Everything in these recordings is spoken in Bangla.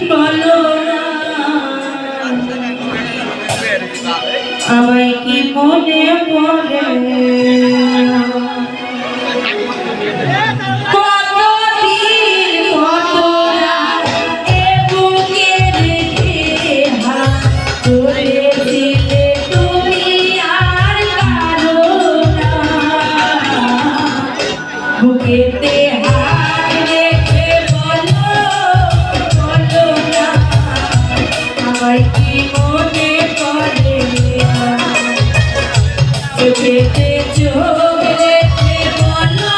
বলো না আমায় কি মনে পড়ে বুকেতে হাত রেখে বলো বলো না আমায় কি মনে পড়ে চোখেতে চোখ রেখে বলো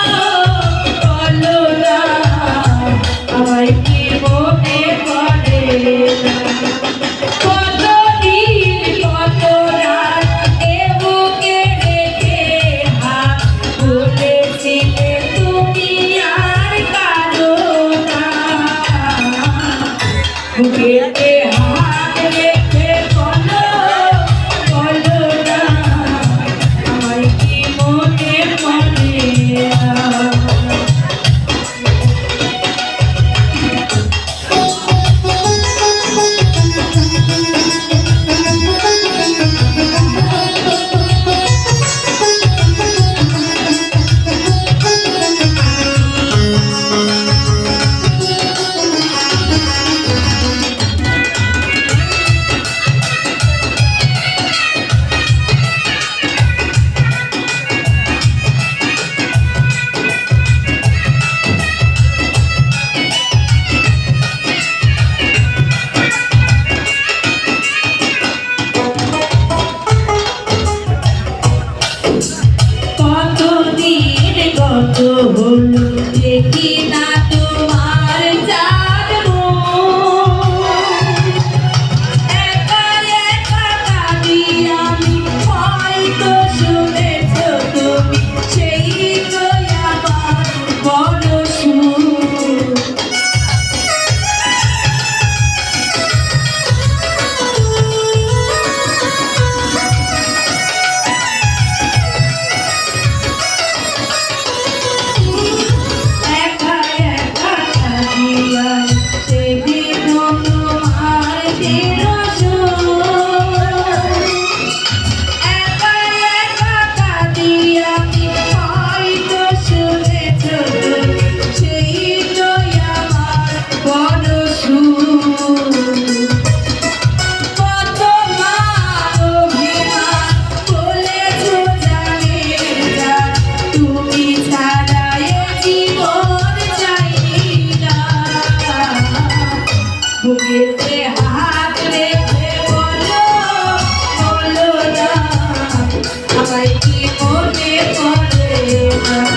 বলো না আমায় কি মনে পড়ে বুকেতে হাত রেখে বলো বলো না আমায় কি মনে পড়ে হলো দেখি না তোমার জানবো একা একা কাঁদি আমি হয়তো শুনেছ তুমি সেই তো আমার বড় সুর বুকেতে হাত রেখে বলো বলো না আমায় কি মনে পড়ে না